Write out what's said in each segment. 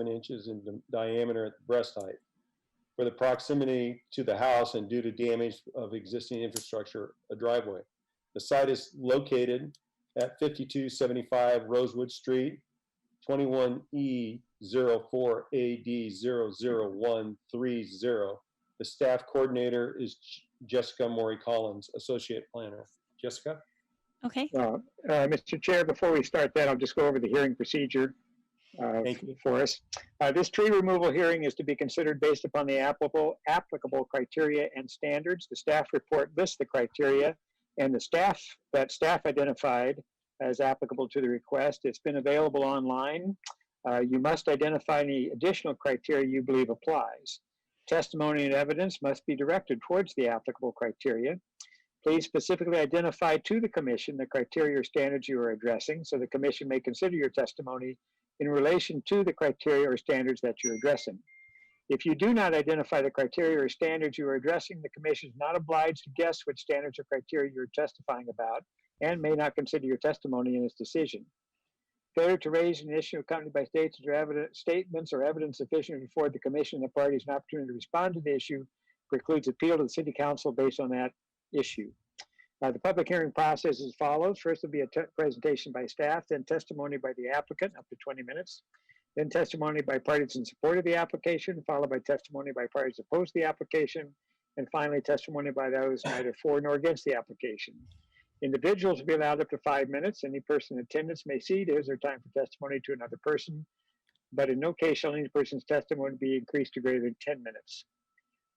inches in diameter at the breast height. For the proximity to the house and due to damage of existing infrastructure, a driveway. The site is located at 5275 Rosewood Street, 21E04AD00130. The staff coordinator is Jessica Morey-Collins, Associate Planner. Jessica? Okay. Mr. Chair, before we start that, I'll just go over the hearing procedure for us. This tree removal hearing is to be considered based upon the applicable criteria and standards. The staff report lists the criteria and the staff identified as applicable to the request. It's been available online. You must identify any additional criteria you believe applies. Testimony and evidence must be directed towards the applicable criteria. Please specifically identify to the commission the criteria or standards you are addressing so the commission may consider your testimony in relation to the criteria or standards that you're addressing. If you do not identify the criteria or standards you are addressing, the commission is not obliged to guess which standards or criteria you're testifying about and may not consider your testimony in its decision. Failure to raise an issue accompanied by statements or evidence sufficient to afford the commission and the parties an opportunity to respond to the issue precludes appeal to the city council based on that issue. The public hearing process is as follows. First will be a presentation by staff, then testimony by the applicant up to 20 minutes, then testimony by parties in support of the application, followed by testimony by parties opposed to the application, and finally testimony by those neither for nor against the application. Individuals will be allowed up to 5 minutes. Any person in attendance may cede his or her time for testimony to another person, but in no case shall any person's testimony be increased to greater than 10 minutes.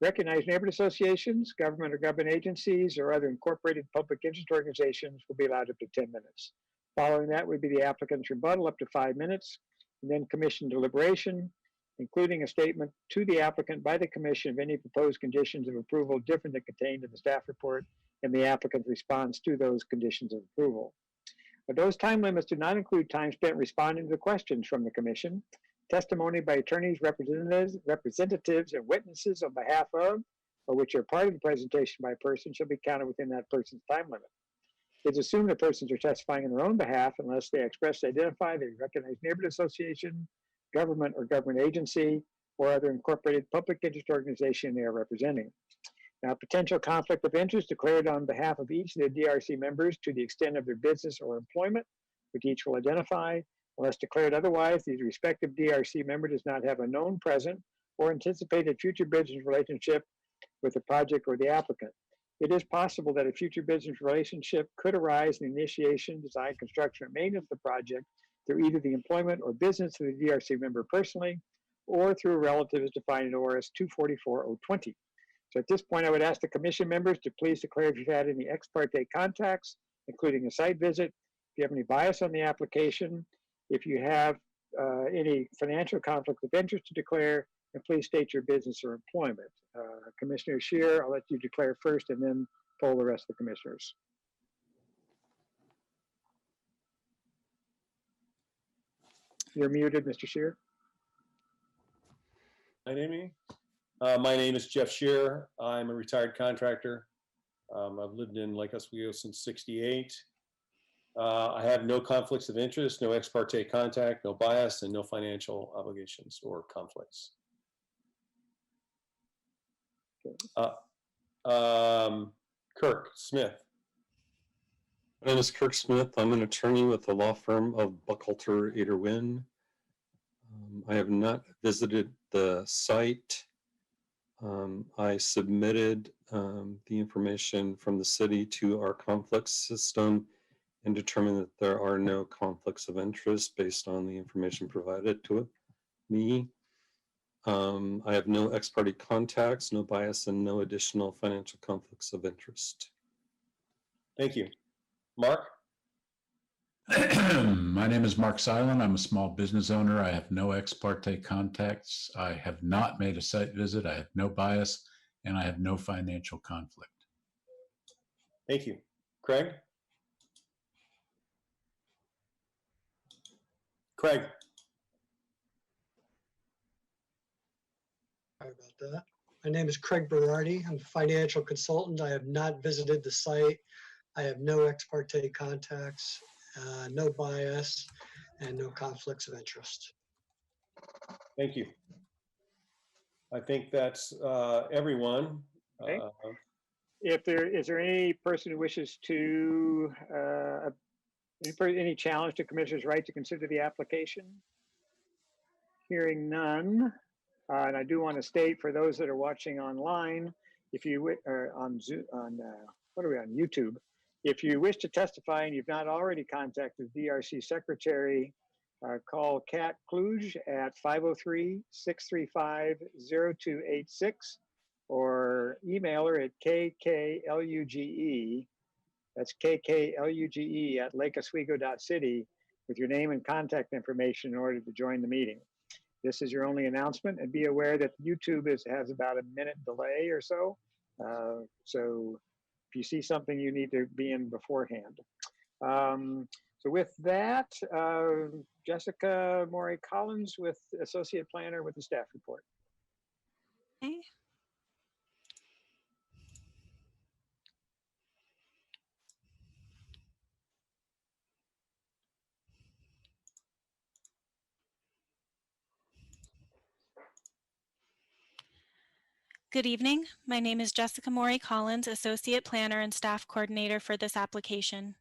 Recognized neighborhood associations, government or government agencies, or other incorporated public interest organizations will be allowed up to 10 minutes. Following that would be the applicant's rebuttal up to 5 minutes, and then commission deliberation, including a statement to the applicant by the commission of any proposed conditions of approval different than contained in the staff report, and the applicant's response to those conditions of approval. But those time limits do not include time spent responding to the questions from the commission. Testimony by attorneys, representatives, and witnesses on behalf of, or which are part of the presentation by a person, shall be counted within that person's time limit. It's assumed that persons are testifying on their own behalf unless they expressly identify the recognized neighborhood association, government or government agency, or other incorporated public interest organization they are representing. Now, potential conflict of interest declared on behalf of each of the DRC members to the extent of their business or employment, which each will identify. Unless declared otherwise, the respective DRC member does not have a known, present, or anticipated future business relationship with the project or the applicant. It is possible that a future business relationship could arise in the initiation, design, construction, or maintenance of the project through either the employment or business of the DRC member personally, or through a relative as defined in ORS 244-020. So at this point, I would ask the commission members to please declare if you've had any ex parte contacts, including a site visit, if you have any bias on the application, if you have any financial conflict of interest to declare, and please state your business or employment. Commissioner Scheer, I'll let you declare first and then poll the rest of the commissioners. You're muted, Mr. Scheer. My name is Jeff Scheer. I'm a retired contractor. I've lived in Lake Oswego since '68. I have no conflicts of interest, no ex parte contact, no bias, and no financial obligations or conflicts. Kirk Smith. My name is Kirk Smith. I'm an attorney with the law firm of Buckhalter Aderwin. I have not visited the site. I submitted the information from the city to our conflicts system and determined that there are no conflicts of interest based on the information provided to me. I have no ex parte contacts, no bias, and no additional financial conflicts of interest. Thank you. Mark? My name is Mark Silent. I'm a small business owner. I have no ex parte contacts. I have not made a site visit. I have no bias, and I have no financial conflict. Thank you. Craig? Craig? Sorry about that. My name is Craig Berardi. I'm a financial consultant. I have not visited the site. I have no ex parte contacts, no bias, and no conflicts of interest. Thank you. I think that's everyone. Okay. If there is there any person who wishes to any challenge to commissioner's right to consider the application? Hearing none, and I do want to state for those that are watching online, if you or on Zoom, on what are we on YouTube? If you wish to testify and you've not already contacted the DRC secretary, call Kat Kluge at 503-635-0286 or email her at kkluge, that's kkluge at lakeoswego.city with your name and contact information in order to join the meeting. This is your only announcement, and be aware that YouTube has about a minute delay or so. So if you see something, you need to be in beforehand. So with that, Jessica Morey-Collins with Associate Planner with the staff report. Okay. Good evening. My name is Jessica Morey-Collins, Associate Planner and Staff Coordinator for this application.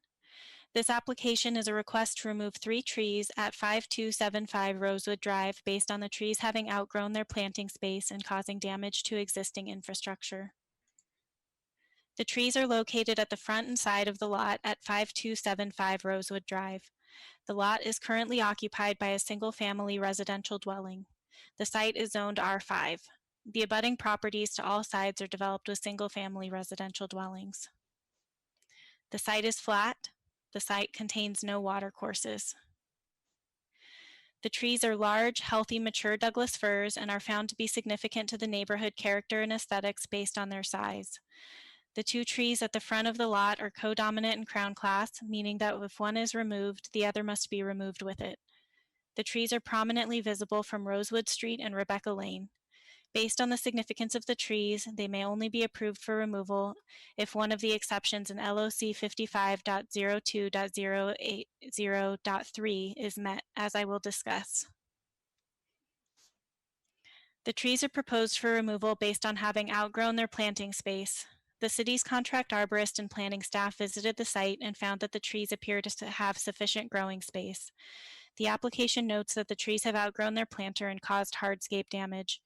This application is a request to remove 3 trees at 5275 Rosewood Drive based on the trees having outgrown their planting space and causing damage to existing infrastructure. The trees are located at the front and side of the lot at 5275 Rosewood Drive. The lot is currently occupied by a single-family residential dwelling. The site is zoned R5. The abutting properties to all sides are developed with single-family residential dwellings. The site is flat. The site contains no watercourses. The trees are large, healthy, mature Douglas firs and are found to be significant to the neighborhood character and aesthetics based on their size. The 2 trees at the front of the lot are codominant in crown class, meaning that if one is removed, the other must be removed with it. The trees are prominently visible from Rosewood Street and Rebecca Lane. Based on the significance of the trees, they may only be approved for removal if one of the exceptions in LOC 55.02.080.3 is met, as I will discuss. The trees are proposed for removal based on having outgrown their planting space. The city's contract arborist and planning staff visited the site and found that the trees appear to have sufficient growing space. The application notes that the trees have outgrown their planter and caused hardscape damage.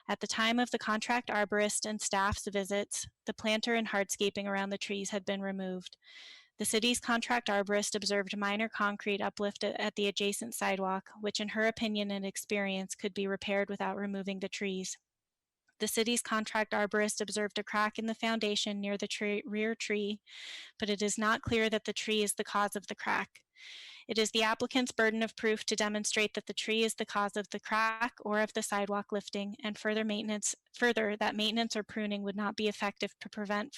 At the time of the contract arborist and staff's visits, the planter and hardscaping around the trees had been removed. The city's contract arborist observed minor concrete uplift at the adjacent sidewalk, which in her opinion and experience could be repaired without removing the trees. The city's contract arborist observed a crack in the foundation near the rear tree, but it is not clear that the tree is the cause of the crack. It is the applicant's burden of proof to demonstrate that the tree is the cause of the crack or of the sidewalk lifting, and further that maintenance or pruning would not be effective to prevent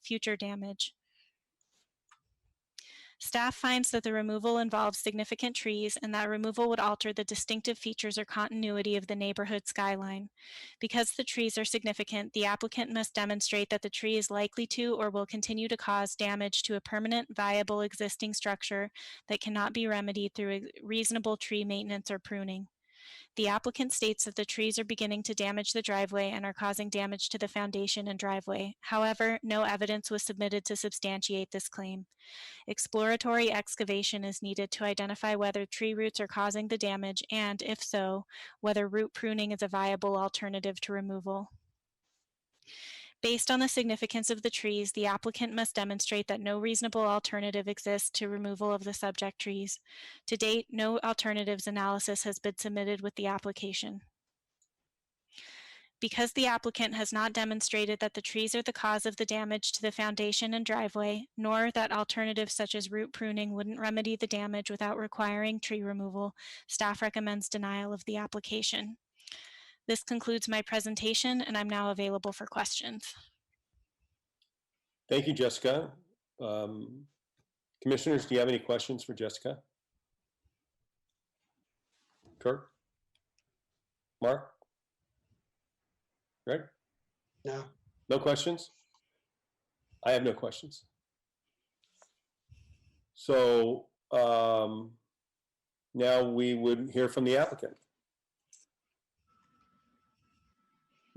future damage. Staff finds that the removal involves significant trees and that removal would alter the distinctive features or continuity of the neighborhood skyline. Because the trees are significant, the applicant must demonstrate that the tree is likely to or will continue to cause damage to a permanent, viable existing structure that cannot be remedied through reasonable tree maintenance or pruning. The applicant states that the trees are beginning to damage the driveway and are causing damage to the foundation and driveway. However, no evidence was submitted to substantiate this claim. Exploratory excavation is needed to identify whether tree roots are causing the damage and, if so, whether root pruning is a viable alternative to removal. Based on the significance of the trees, the applicant must demonstrate that no reasonable alternative exists to removal of the subject trees. To date, no alternatives analysis has been submitted with the application. Because the applicant has not demonstrated that the trees are the cause of the damage to the foundation and driveway, nor that alternatives such as root pruning wouldn't remedy the damage without requiring tree removal, staff recommends denial of the application. This concludes my presentation, and I'm now available for questions. Thank you, Jessica. Commissioners, do you have any questions for Jessica? Kurt? Mark? Greg? No. No questions? I have no questions. So now we would hear from the applicant.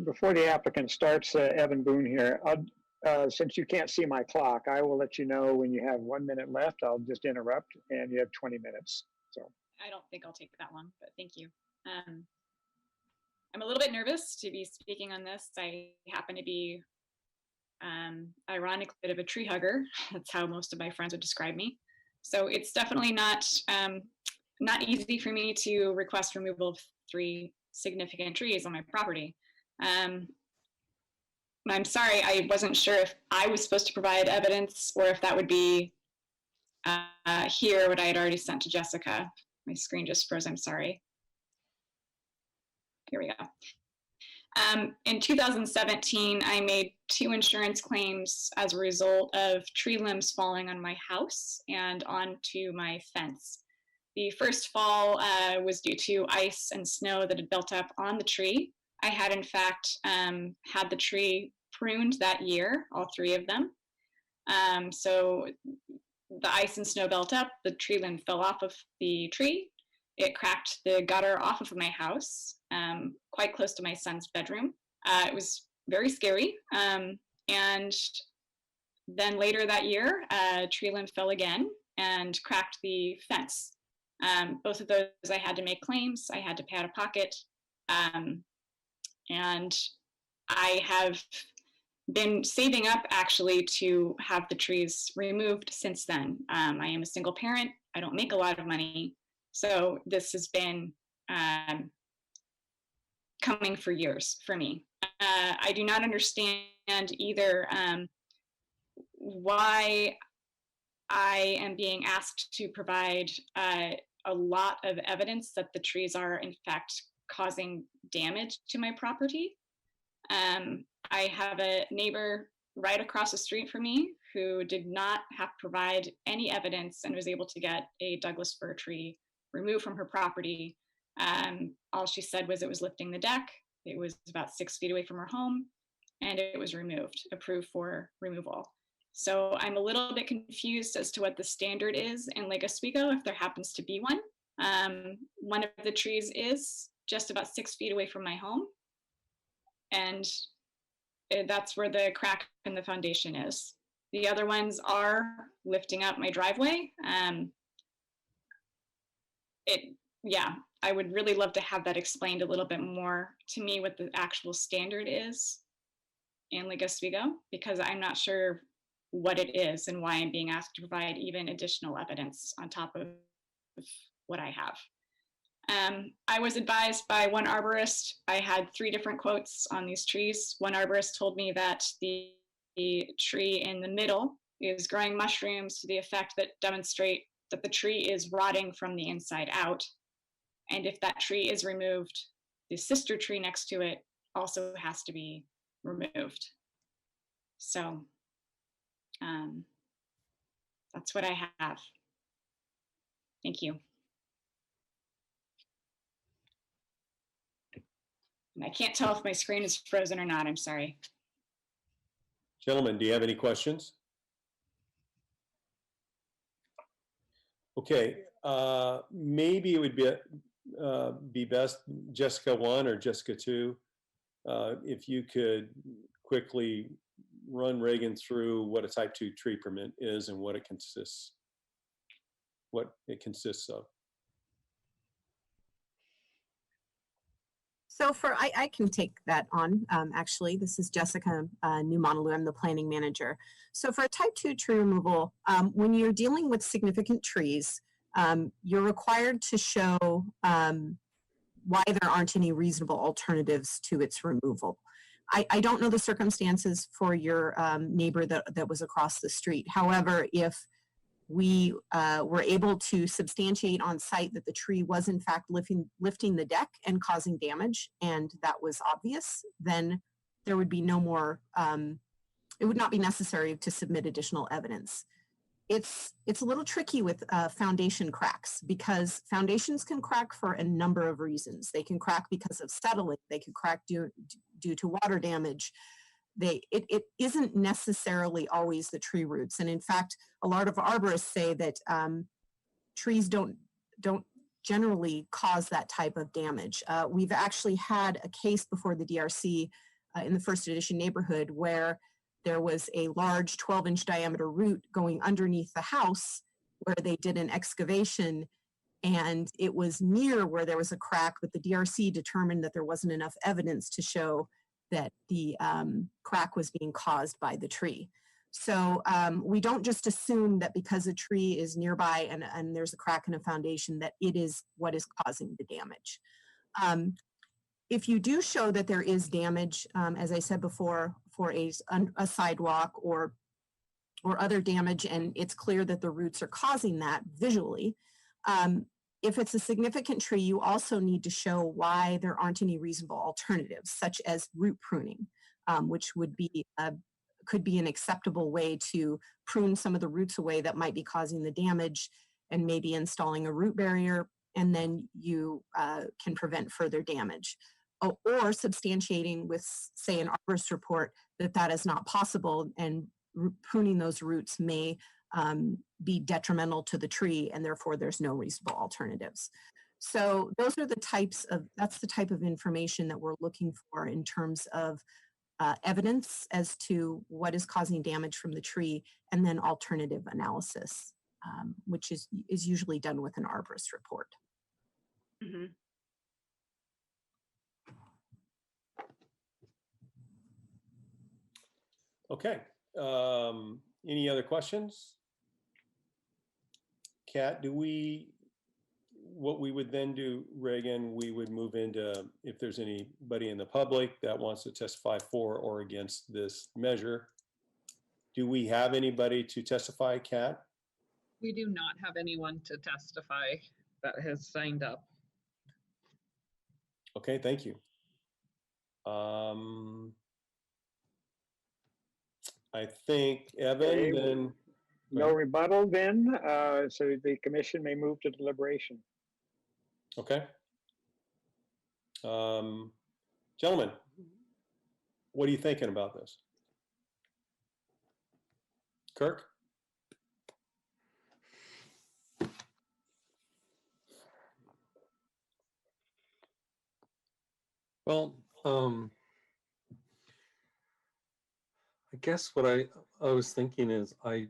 before the applicant starts, Evan Boone here, since you can't see my clock, I will let you know when you have 1 minute left. I'll just interrupt and you have 20 minutes. So I don't think I'll take that long, but thank you. I'm a little bit nervous to be speaking on this. I happen to be, ironically, a bit of a tree hugger. That's how most of my friends would describe me. So it's definitely not easy for me to request removal of 3 significant trees on my property. I'm sorry, I wasn't sure if I was supposed to provide evidence or if that would be here what I had already sent to Jessica. My screen just froze, I'm sorry. Here we go. In 2017, I made 2 insurance claims as a result of tree limbs falling on my house and onto my fence. The first fall was due to ice and snow that had built up on the tree. I had, in fact, had the tree pruned that year, all 3 of them. So the ice and snow built up, the tree limb fell off of the tree. It cracked the gutter off of my house, quite close to my son's bedroom. It was very scary. And then later that year, a tree limb fell again and cracked the fence. Both of those I had to make claims. I had to pay out of pocket. And I have been saving up actually to have the trees removed since then. I am a single parent. I don't make a lot of money. So this has been coming for years for me. I do not understand either why I am being asked to provide a lot of evidence that the trees are in fact causing damage to my property. I have a neighbor right across the street from me who did not have to provide any evidence and was able to get a Douglas fir tree removed from her property. All she said was it was lifting the deck. It was about 6 feet away from her home and it was removed, approved for removal. So I'm a little bit confused as to what the standard is in Lake Oswego, if there happens to be one. One of the trees is just about 6 feet away from my home. And that's where the crack in the foundation is. The other ones are lifting up my driveway. Yeah, I would really love to have that explained a little bit more to me, what the actual standard is in Lake Oswego, because I'm not sure what it is and why I'm being asked to provide even additional evidence on top of what I have. I was advised by one arborist. I had 3 different quotes on these trees. One arborist told me that the tree in the middle is growing mushrooms to the effect that demonstrate that the tree is rotting from the inside out. And if that tree is removed, the sister tree next to it also has to be removed. So that's what I have. Thank you. And I can't tell if my screen is frozen or not, I'm sorry. Gentlemen, do you have any questions? Okay, maybe it would be best, Jessica 1 or Jessica 2, if you could quickly run Reagan through what a type 2 tree permit is and what it consists of. So I can take that on. Actually, this is Jessica New-Montaloo. I'm the planning manager. So for a type 2 tree removal, when you're dealing with significant trees, you're required to show why there aren't any reasonable alternatives to its removal. I don't know the circumstances for your neighbor that was across the street. However, if we were able to substantiate on site that the tree was in fact lifting the deck and causing damage, and that was obvious, then there would be no more, it would not be necessary to submit additional evidence. It's a little tricky with foundation cracks, because foundations can crack for a number of reasons. They can crack because of settling, they can crack due to water damage. It isn't necessarily always the tree roots. And in fact, a lot of arborists say that trees don't generally cause that type of damage. We've actually had a case before the DRC in the first edition neighborhood where there was a large 12-inch diameter root going underneath the house where they did an excavation, and it was near where there was a crack, but the DRC determined that there wasn't enough evidence to show that the crack was being caused by the tree. So we don't just assume that because a tree is nearby and there's a crack in a foundation that it is what is causing the damage. If you do show that there is damage, as I said before, for a sidewalk or other damage, and it's clear that the roots are causing that visually, if it's a significant tree, you also need to show why there aren't any reasonable alternatives, such as root pruning, which would be could be an acceptable way to prune some of the roots away that might be causing the damage, and maybe installing a root barrier, and then you can prevent further damage. Or substantiating with, say, an arborist report that is not possible, and pruning those roots may be detrimental to the tree, and therefore there's no reasonable alternatives. So those are that's the type of information that we're looking for in terms of evidence as to what is causing damage from the tree, and then alternative analysis, which is usually done with an arborist report. Mm-hmm. Okay. Any other questions? Kat, what we would then do, Reagan, we would move into if there's anybody in the public that wants to testify for or against this measure. Do we have anybody to testify, Kat? We do not have anyone to testify that has signed up. Okay, thank you. I think, Evan, Okay, then. No rebuttal then, so the commission may move to deliberation. Okay. Gentlemen, what are you thinking about this? Kirk? Well, I guess what I was thinking is I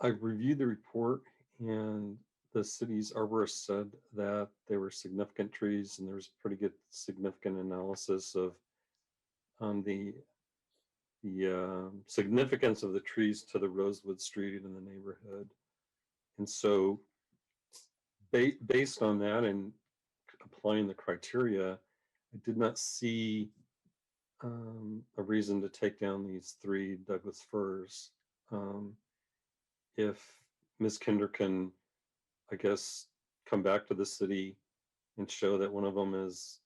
reviewed the report, and the city's arborist said that they were significant trees, and there was pretty good significant analysis of the significance of the trees to the Rosewood street in the neighborhood. And so based on that and applying the criteria, I did not see a reason to take down these 3 Douglas firs. If Ms. Kinder can, I guess, come back to the city and show that one of them is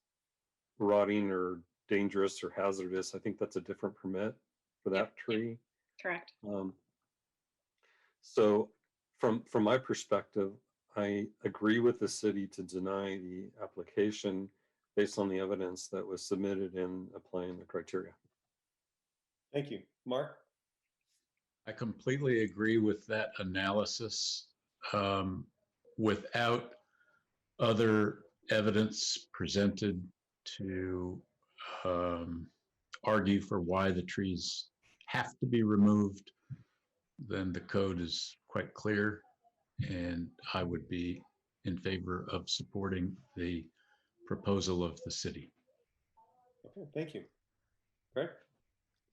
rotting or dangerous or hazardous, I think that's a different permit for that tree. Correct. So from my perspective, I agree with the city to deny the application based on the evidence that was submitted in applying the criteria. Thank you. Mark? I completely agree with that analysis. Without other evidence presented to argue for why the trees have to be removed, then the code is quite clear, and I would be in favor of supporting the proposal of the city. Okay, thank you. Greg?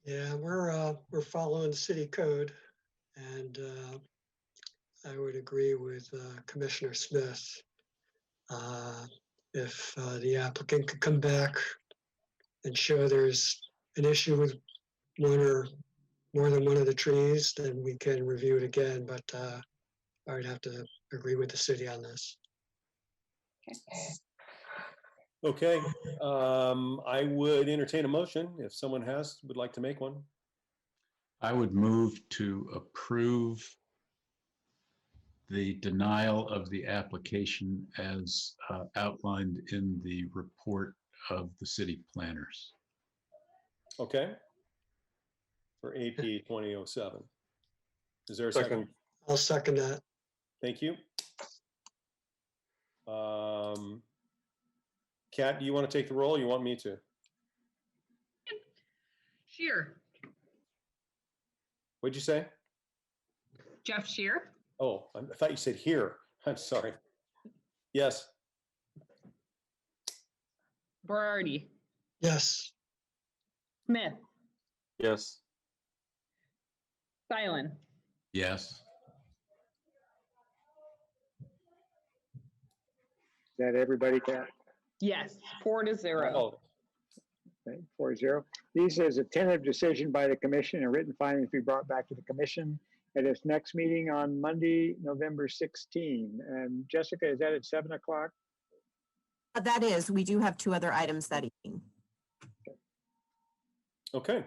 Yeah, we're following the city code, and I would agree with Commissioner Smith. If the applicant could come back and show there's an issue with one or more than one of the trees, then we can review it again, but I would have to agree with the city on this. Okay, I would entertain a motion if someone would like to make one. I would move to approve the denial of the application as outlined in the report of the city planners. Okay. For AP 2007. Is there a second? I'll second that. Thank you. Kat, do you want to take the roll? Or you want me to? Shear. What'd you say? Jeff Shear. Oh, I thought you said here. I'm sorry. Yes. Berardi. Yes. Smith. Yes. Stylen. Yes. Is that everybody, Kat? Yes, 4-0. Oh, Okay, 4-0. These is a tentative decision by the commission and written findings to be brought back to the commission at its next meeting on Monday, November 16. And Jessica, is that at 7 o'clock? That is, we do have 2 other items that evening. okay.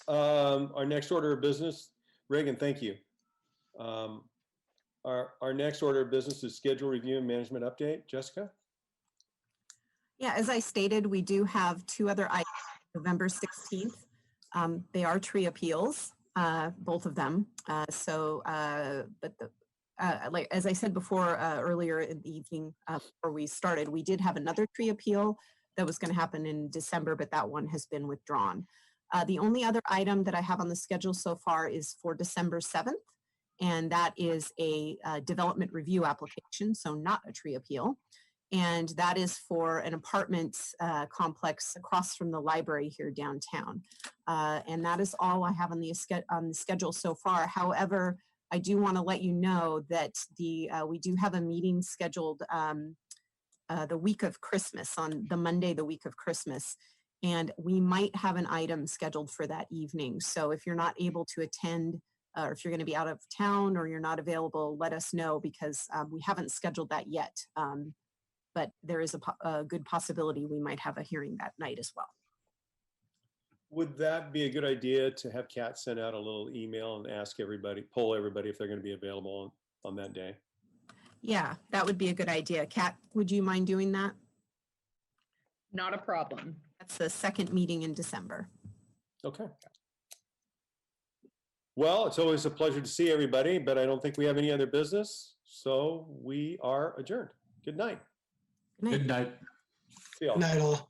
Our next order of business, Reagan, thank you. Our next order of business is schedule review and management update. Jessica? Yeah, as I stated, we do have 2 other items, November 16th. They are tree appeals, both of them. Like as I said before, earlier in the evening before we started, we did have another tree appeal that was going to happen in December, but that one has been withdrawn. The only other item that I have on the schedule so far is for December 7th, and that is a development review application, so not a tree appeal. And that is for an apartment complex across from the library here downtown. And that is all I have on the schedule so far. However, I do want to let you know that we do have a meeting scheduled the week of Christmas, on the Monday, the week of Christmas. And we might have an item scheduled for that evening. So if you're not able to attend, or if you're going to be out of town or you're not available, let us know, because we haven't scheduled that yet. But there is a good possibility we might have a hearing that night as well. Would that be a good idea to have Kat send out a little email and ask everybody, poll everybody if they're going to be available on that day? Yeah, that would be a good idea. Kat, would you mind doing that? Not a problem. That's the second meeting in December. Okay. Well, it's always a pleasure to see everybody, but I don't think we have any other business. So we are adjourned. Good night. Good night. Good night. See y'all. Night all.